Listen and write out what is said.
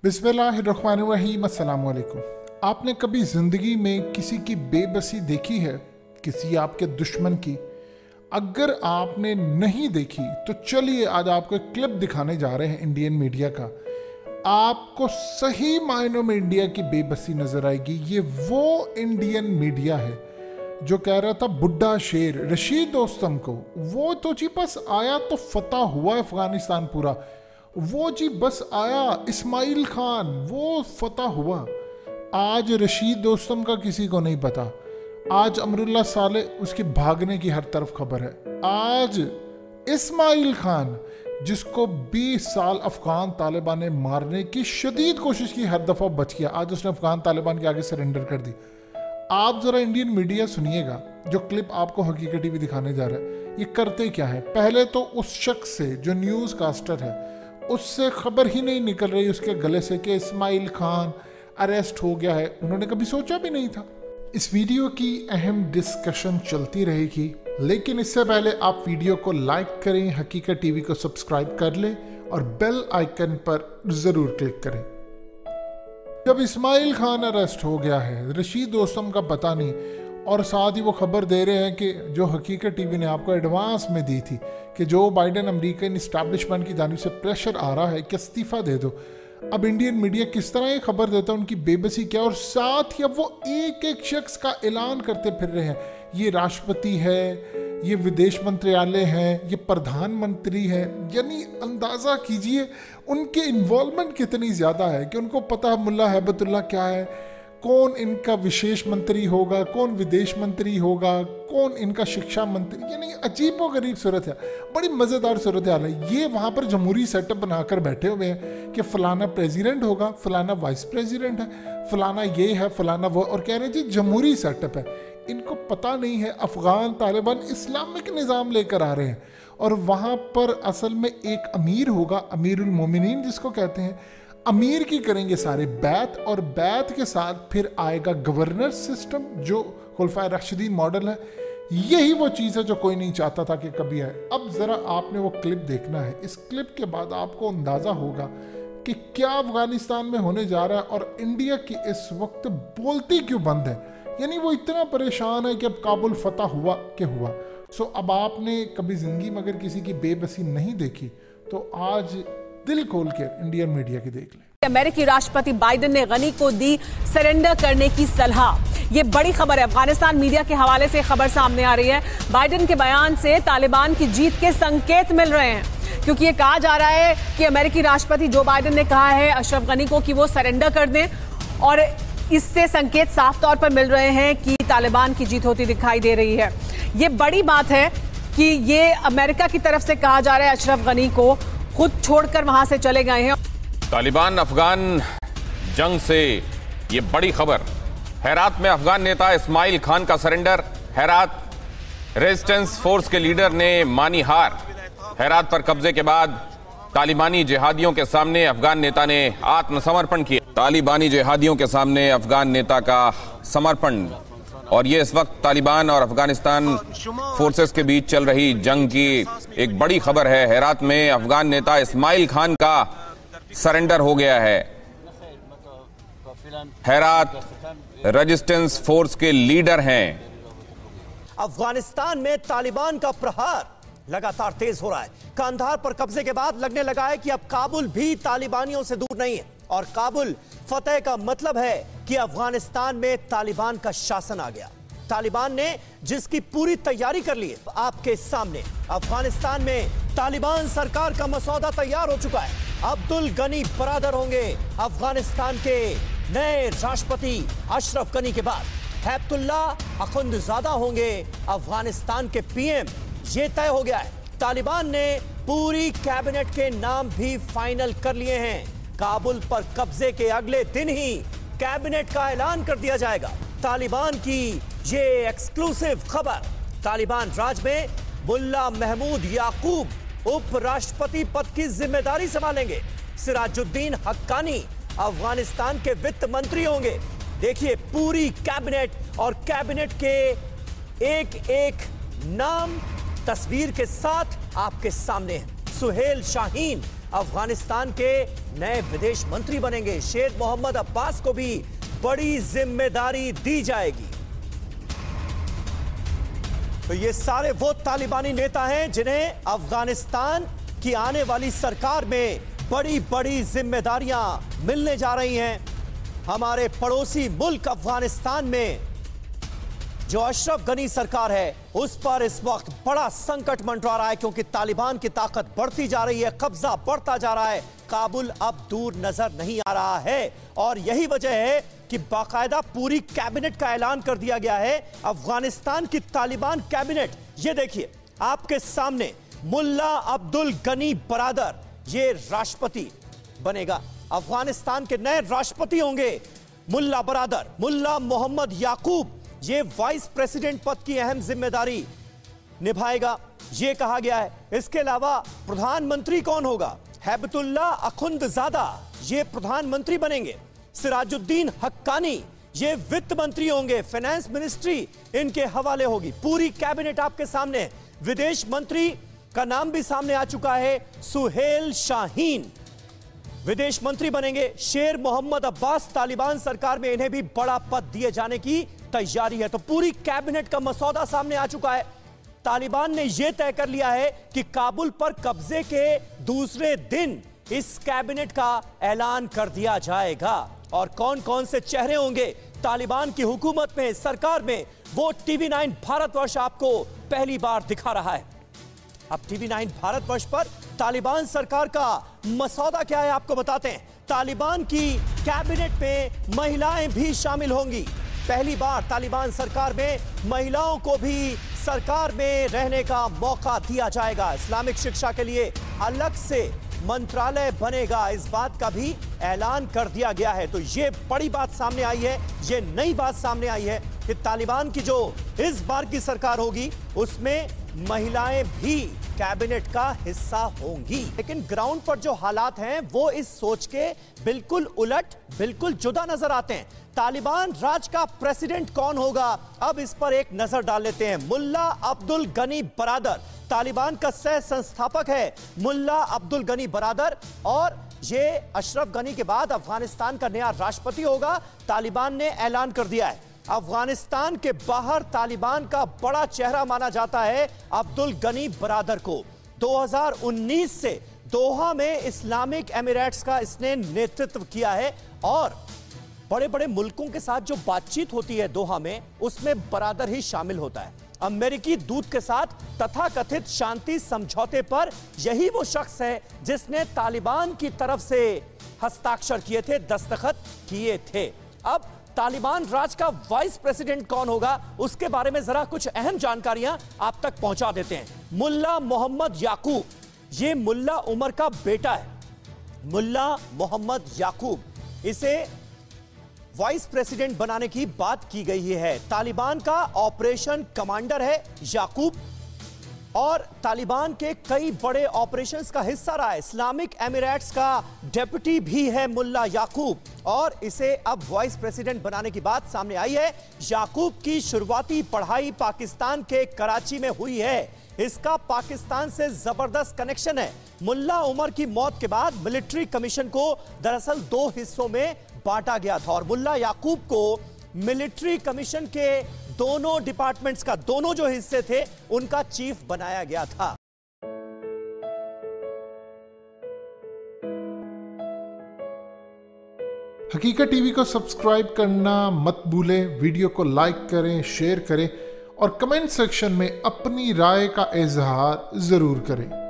बिस्मिल्लाहिर्रहमानिर्रहीम, अस्सलाम वालेकुम। आपने कभी ज़िंदगी में किसी की बेबसी देखी है, किसी आपके दुश्मन की? अगर आपने नहीं देखी तो चलिए आज आपको एक क्लिप दिखाने जा रहे हैं इंडियन मीडिया का। आपको सही मायनों में इंडिया की बेबसी नज़र आएगी। ये वो इंडियन मीडिया है जो कह रहा था बुड्ढा शेर रशीद दोस्तम को, वो तो जी बस आया तो फतह हुआ अफगानिस्तान पूरा, वो जी बस आया इस्माइल खान वो फतह हुआ। आज रशीद दोस्तम का किसी को नहीं पता। आज अमरुल्लाह साले उसके भागने की हर तरफ खबर है। आज इस्माइल खान जिसको 20 साल अफगान तालिबान ने मारने की शदीद कोशिश की, हर दफ़ा बच गया। आज उसने अफगान तालिबान के आगे सरेंडर कर दी। आप ज़रा इंडियन मीडिया सुनिएगा, जो क्लिप आपको हकीकत टीवी दिखाने जा रहा है। ये करते क्या है? पहले तो उस शख्स से जो न्यूज़ कास्टर है उससे खबर ही नहीं निकल रही उसके गले से कि इस्माइल खान अरेस्ट हो गया है। उन्होंने कभी सोचा भी नहीं था। इस वीडियो की अहम डिस्कशन चलती रहेगी, लेकिन इससे पहले आप वीडियो को लाइक करें, हकीकत टीवी को सब्सक्राइब कर लें और बेल आइकन पर ज़रूर क्लिक करें। जब इस्माइल खान अरेस्ट हो गया है, रशीद दोस्तम का पता नहीं, और साथ ही वो खबर दे रहे हैं कि जो हकीकत टीवी ने आपको एडवांस में दी थी कि जो बाइडेन अमेरिकन इस्टेब्लिशमेंट की जानिब से प्रेशर आ रहा है कि इस्तीफ़ा दे दो। अब इंडियन मीडिया किस तरह ये खबर देता है, उनकी बेबसी क्या, और साथ ही अब वो एक एक शख्स का ऐलान करते फिर रहे हैं। ये राष्ट्रपति है, ये विदेश मंत्रालय है, ये प्रधानमंत्री है। यानी अंदाज़ा कीजिए उनके इन्वॉल्वमेंट कितनी ज़्यादा है कि उनको पता है मुल्ला हैबतुल्लाह क्या है, कौन इनका विशेष मंत्री होगा, कौन विदेश मंत्री होगा, कौन इनका शिक्षा मंत्री। यानी अजीब व गरीब सूरत है, बड़ी मज़ेदार सूरत हाल है। ये वहाँ पर जमहूरी सेटअप बनाकर बैठे हुए हैं कि फ़लाना प्रेसिडेंट होगा, फ़लाना वाइस प्रेसिडेंट है, फ़लाना ये है, फ़लाना वो, और कह रहे हैं जी जमहूरी सेटअप है। इनको पता नहीं है अफ़गान तालिबान इस्लामिक निज़ाम लेकर आ रहे हैं, और वहाँ पर असल में एक अमीर होगा, अमीरुल मोमिनीन जिसको कहते हैं। अमीर की करेंगे सारे बैत, और बैत के साथ फिर आएगा गवर्नर सिस्टम जो खुलफाए राशिदीन मॉडल है। यही वो चीज़ है जो कोई नहीं चाहता था कि कभी आए। अब ज़रा आपने वो क्लिप देखना है। इस क्लिप के बाद आपको अंदाज़ा होगा कि क्या अफगानिस्तान में होने जा रहा है, और इंडिया की इस वक्त बोलती क्यों बंद है। यानी वो इतना परेशान है कि अब काबुल फतह हुआ कि हुआ। सो अब आपने कभी ज़िंदगी में अगर किसी की बेबसी नहीं देखी तो आज दिल खोल के इंडियन मीडिया की देख लें। अमेरिकी राष्ट्रपति बाइडेन ने गनी को दी सरेंडर करने की सलाह। ये बड़ी खबर है। अफगानिस्तान मीडिया के हवाले से खबर सामने आ रही है। बाइडेन के बयान से तालिबान की जीत के संकेत मिल रहे हैं, क्योंकि ये कहा जा रहा है कि अमेरिकी राष्ट्रपति जो बाइडेन ने कहा है अशरफ गनी को कि वो सरेंडर कर दें, और इससे संकेत साफ तौर पर मिल रहे हैं कि तालिबान की जीत होती दिखाई दे रही है। ये बड़ी बात है कि ये अमेरिका की तरफ से कहा जा रहा है अशरफ गनी को खुद छोड़कर वहां से चले गए हैं। तालिबान अफगान जंग से ये बड़ी खबर। हेरात में अफगान नेता इस्माइल खान का सरेंडर। हेरात रेजिस्टेंस फोर्स के लीडर ने मानी हार। हेरात पर कब्जे के बाद तालिबानी जिहादियों के सामने अफगान नेता ने आत्मसमर्पण किया। तालिबानी जिहादियों के सामने अफगान नेता का समर्पण, और ये इस वक्त तालिबान और अफगानिस्तान फोर्सेस के बीच चल रही जंग की एक बड़ी खबर है। हेरात में अफगान नेता इस्माइल खान का सरेंडर हो गया है। हेरात रेजिस्टेंस फोर्स के लीडर हैं। अफगानिस्तान में तालिबान का प्रहार लगातार तेज हो रहा है। कांधार पर कब्जे के बाद लगने लगा है कि अब काबुल भी तालिबानियों से दूर नहीं है, और काबुल फतेह का मतलब है कि अफगानिस्तान में तालिबान का शासन आ गया। तालिबान ने जिसकी पूरी तैयारी कर ली है आपके सामने। अफगानिस्तान में तालिबान सरकार का मसौदा तैयार हो चुका है। अब्दुल गनी बरादर होंगे अफगानिस्तान के नए राष्ट्रपति। अशरफ गनी के बाद हैबतुल्लाह अखुंदजादा होंगे अफगानिस्तान के पीएम। ये तय हो गया है। तालिबान ने पूरी कैबिनेट के नाम भी फाइनल कर लिए हैं। काबुल पर कब्जे के अगले दिन ही कैबिनेट का ऐलान कर दिया जाएगा। तालिबान की ये एक्सक्लूसिव खबर। तालिबान राज में मुल्ला महमूद याकूब उपराष्ट्रपति पद की जिम्मेदारी संभालेंगे। सिराजुद्दीन हक्कानी अफगानिस्तान के वित्त मंत्री होंगे। देखिए पूरी कैबिनेट, और कैबिनेट के एक एक नाम तस्वीर के साथ आपके सामने है। सुहेल शाहीन अफगानिस्तान के नए विदेश मंत्री बनेंगे। शेर मोहम्मद अब्बास को भी बड़ी जिम्मेदारी दी जाएगी। तो ये सारे वो तालिबानी नेता हैं जिन्हें अफगानिस्तान की आने वाली सरकार में बड़ी बड़ी जिम्मेदारियां मिलने जा रही हैं। हमारे पड़ोसी मुल्क अफगानिस्तान में जो अशरफ गनी सरकार है उस पर इस वक्त बड़ा संकट मंडरा रहा है, क्योंकि तालिबान की ताकत बढ़ती जा रही है, कब्जा बढ़ता जा रहा है, काबुल अब दूर नजर नहीं आ रहा है। और यही वजह है कि बाकायदा पूरी कैबिनेट का ऐलान कर दिया गया है। अफगानिस्तान की तालिबान कैबिनेट, ये देखिए आपके सामने, मुल्ला अब्दुल गनी बरादर ये राष्ट्रपति बनेगा। अफगानिस्तान के नए राष्ट्रपति होंगे मुल्ला बरादर। मुल्ला मोहम्मद याकूब ये वाइस प्रेसिडेंट पद की अहम जिम्मेदारी निभाएगा, ये कहा गया है। इसके अलावा प्रधानमंत्री कौन होगा? हैबतुल्ला अखुंदजादा ये प्रधानमंत्री बनेंगे। सिराजुद्दीन हक्कानी ये वित्त मंत्री होंगे। फाइनेंस मिनिस्ट्री इनके हवाले होगी। पूरी कैबिनेट आपके सामने। विदेश मंत्री का नाम भी सामने आ चुका है, सुहेल शाहीन विदेश मंत्री बनेंगे। शेर मोहम्मद अब्बास तालिबान सरकार में, इन्हें भी बड़ा पद दिए जाने की तैयारी है। तो पूरी कैबिनेट का मसौदा सामने आ चुका है। तालिबान ने यह तय कर लिया है कि काबुल पर कब्जे के दूसरे दिन इस कैबिनेट का ऐलान कर दिया जाएगा। और कौन कौन से चेहरे होंगे तालिबान की हुकूमत में, सरकार में, वो टीवी 9 भारतवर्ष आपको पहली बार दिखा रहा है। अब टीवी 9 भारतवर्ष पर तालिबान सरकार का मसौदा क्या है आपको बताते हैं। तालिबान की कैबिनेट में महिलाएं भी शामिल होंगी। पहली बार तालिबान सरकार में महिलाओं को भी सरकार में रहने का मौका दिया जाएगा। इस्लामिक शिक्षा के लिए अलग से मंत्रालय बनेगा, इस बात का भी ऐलान कर दिया गया है। तो ये बड़ी बात सामने आई है, ये नई बात सामने आई है कि तालिबान की जो इस बार की सरकार होगी उसमें महिलाएं भी कैबिनेट का हिस्सा होंगी। लेकिन ग्राउंड पर जो हालात हैं वो इस सोच के बिल्कुल उलट, बिल्कुल जुदा नजर आते हैं। तालिबान राज का प्रेसिडेंट कौन होगा, अब इस पर एक नजर डाल लेते हैं। मुल्ला अब्दुल गनी बरादर तालिबान का सह संस्थापक है। मुल्ला अब्दुल गनी बरादर, और ये अशरफ गनी के बाद अफगानिस्तान का नया राष्ट्रपति होगा, तालिबान ने ऐलान कर दिया है। अफगानिस्तान के बाहर तालिबान का बड़ा चेहरा माना जाता है अब्दुल गनी बरादर को। 2019 से दोहा में इस्लामिक एमिरेट्स का इसने नेतृत्व किया है, और बड़े बड़े मुल्कों के साथ जो बातचीत होती है दोहा में, उसमें बरादर ही शामिल होता है। अमेरिकी दूत के साथ तथाकथित शांति समझौते पर यही वो शख्स है जिसने तालिबान की तरफ से हस्ताक्षर किए थे, दस्तखत किए थे। अब तालिबान राज का वाइस प्रेसिडेंट कौन होगा उसके बारे में जरा कुछ अहम जानकारियां आप तक पहुंचा देते हैं। मुल्ला मोहम्मद याकूब ये मुल्ला उमर का बेटा है। मुल्ला मोहम्मद याकूब, इसे वाइस प्रेसिडेंट बनाने की बात की गई है। तालिबान का ऑपरेशन कमांडर है याकूब, और तालिबान के कई बड़े ऑपरेशंस का हिस्सा रहा है। इस्लामिक एमिरेट्स का डेप्यूटी भी है मुल्ला याकूब, और इसे अब वाइस प्रेसिडेंट बनाने की बात सामने आई है। याकूब की शुरुआती पढ़ाई पाकिस्तान के कराची में हुई है। इसका पाकिस्तान से जबरदस्त कनेक्शन है। मुल्ला उमर की मौत के बाद मिलिट्री कमीशन को दरअसल 2 हिस्सों में बांटा गया था, और मुल्ला याकूब को मिलिट्री कमीशन के दोनों डिपार्टमेंट्स का, दोनों जो हिस्से थे, उनका चीफ बनाया गया था। हकीकत टीवी को सब्सक्राइब करना मत भूलें, वीडियो को लाइक करें, शेयर करें और कमेंट सेक्शन में अपनी राय का इजहार जरूर करें।